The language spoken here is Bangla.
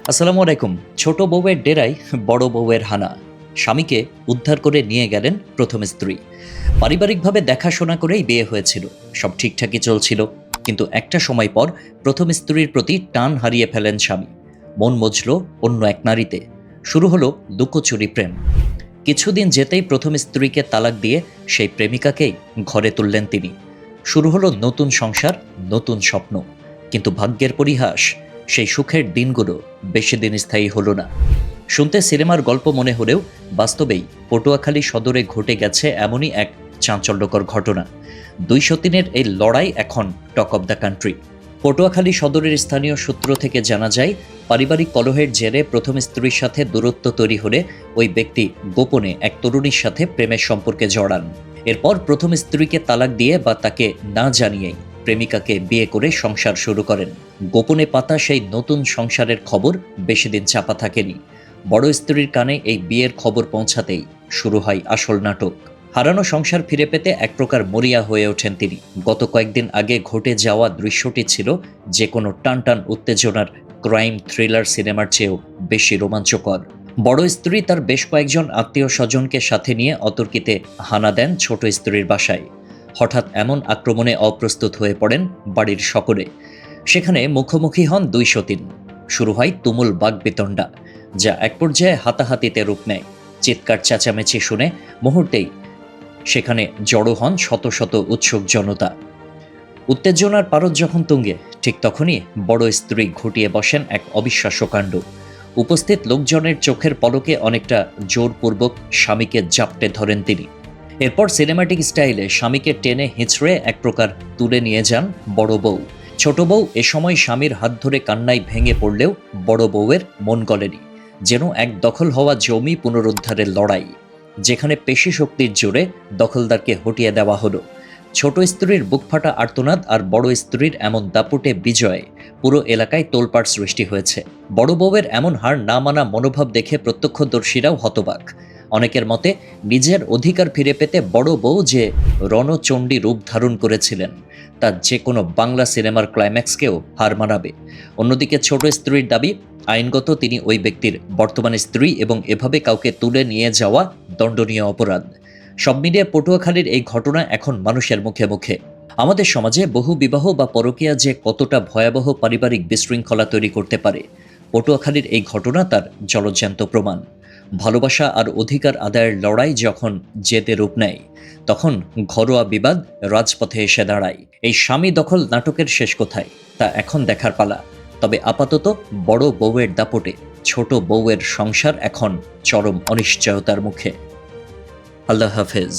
আসসালামু আলাইকুম। ছোট বউয়ের ডেরায় বড় বউয়ের হানা। স্বামীকে উদ্ধার করে নিয়ে গেলেন প্রথম স্ত্রী। পারিবারিকভাবে দেখাশোনা করেই বিয়ে হয়েছিল, সব ঠিকঠাকই চলছিল। কিন্তু একটা সময় পর প্রথম স্ত্রীর প্রতি টান হারিয়ে ফেলেন স্বামী। মন মজল অন্য এক নারীতে। শুরু হলো লুকোচুরি প্রেম। কিছুদিন যেতেই প্রথম স্ত্রীকে তালাক দিয়ে সেই প্রেমিকাকেই ঘরে তুললেন তিনি। শুরু হলো নতুন সংসার, নতুন স্বপ্ন। কিন্তু ভাগ্যের পরিহাস, সেই সুখের দিনগুলো বেশি দিন স্থায়ী হলো না। শুনতে সিনেমার গল্প মনে হলেও বাস্তবেই পটুয়াখালী সদরে ঘটে গেছে এমনই এক চাঞ্চল্যকর ঘটনা। 203-এর এই লড়াই এখন talk of the country. Patuakhali সদরের স্থানীয় সূত্র থেকে জানা যায়, পারিবারিক কলহের জেরে প্রথম স্ত্রীর সাথে দূরত্ব তৈরি হলে ওই ব্যক্তি গোপনে এক তরুণীর সাথে প্রেমের সম্পর্কে জড়ান। এরপর প্রথম স্ত্রীকে তালাক দিয়ে বা তাকে না জানিয়েই প্রেমিকাকে বিয়ে করে সংসার শুরু করেন। গোপনে পাতা সেই নতুন সংসারের খবর বেশি দিন চাপা থাকেনি। বড় স্ত্রীর কানে এই বিয়ের খবর পৌঁছাতেই শুরু হয় আসল নাটক। হারানো সংসার ফিরে পেতে এক প্রকার মরিয়া হয়ে ওঠেন তিনি। গত কয়েকদিন আগে ঘটে যাওয়া দৃশ্যটি ছিল যে কোনো টানটান উত্তেজনার ক্রাইম থ্রিলার সিনেমার চেয়েও বেশি রোমাঞ্চকর। বড় স্ত্রী তার বেশ কয়েকজন আত্মীয় স্বজনকে সাথে নিয়ে অতর্কিতে হানা দেন ছোট স্ত্রীর বাসায়। হঠাৎ এমন আক্রমণে অপ্রস্তুত হয়ে পড়েন বাড়ির সকলে। সেখানে মুখোমুখি হন 203। শুরু হয় তুমুল বাগবিতণ্ডা, যা এক পর্যায়ে হাতাহাতিতে রূপ নেয়। চিৎকার চেঁচামেচি শুনে মুহূর্তেই সেখানে জড়ো হন শত শত উৎসুক জনতা। উত্তেজনার পারদ যখন তুঙ্গে, ঠিক তখনই বড় স্ত্রী ঘটিয়ে বসেন এক অবিশ্বাস্য কাণ্ড। উপস্থিত লোকজনের চোখের পলকে অনেকটা জোরপূর্বক স্বামীকে জাপটে ধরেন তিনি। এরপর সিনেমাটিক স্টাইলে স্বামীকে টেনে হিঁচড়ে এক প্রকার তুলে নিয়ে যান বড় বউ। ছোট বউ এ সময় স্বামীর হাত ধরে কান্নায় ভেঙে পড়লেও বড় বউয়ের মন গলেনি। যেন এক দখল হওয়া জমি পুনরুদ্ধারের লড়াই, যেখানে পেশি শক্তির জোরে দখলদারকে হটিয়ে দেওয়া হলো। ছোট স্ত্রীর বুকফাটা আর্তনাদ আর বড় স্ত্রীর এমন দাপুটে বিজয় পুরো এলাকায় তোলপাড় সৃষ্টি হয়েছে। বড় বউয়ের এমন হার না মানা মনোভাব দেখে প্রত্যক্ষদর্শীরাও হতবাক। অনেকের মতে নিজের অধিকার ফিরে পেতে বড় বউ যে রণচণ্ডী রূপ ধারণ করেছিলেন, তা যে কোনো বাংলা সিনেমার ক্লাইম্যাক্সকেও হার মানাবে। অন্যদিকে ছোট স্ত্রীর দাবি, আইনগত তিনি ওই ব্যক্তির বর্তমান স্ত্রী এবং এভাবে কাউকে তুলে নিয়ে যাওয়া দণ্ডনীয় অপরাধ। সব মিলিয়ে পটুয়াখালীর এই ঘটনা এখন মানুষের মুখে মুখে। আমাদের সমাজে বহু বিবাহ বা পরকীয়া যে কতটা ভয়াবহ পারিবারিক বিশৃঙ্খলা তৈরি করতে পারে, পটুয়াখালীর এই ঘটনা তার জলজ্যান্ত প্রমাণ। ভালোবাসা আর অধিকার আদায়ের লড়াই যখন জেদে রূপ নেয়, তখন ঘরোয়া বিবাদ রাজপথে এসে দাঁড়ায়। এই স্বামী দখল নাটকের শেষ কোথায়, তা এখন দেখার পালা। তবে আপাতত বড় বউয়ের দাপটে ছোট বউয়ের সংসার এখন চরম অনিশ্চয়তার মুখে। আল্লাহ হাফেজ।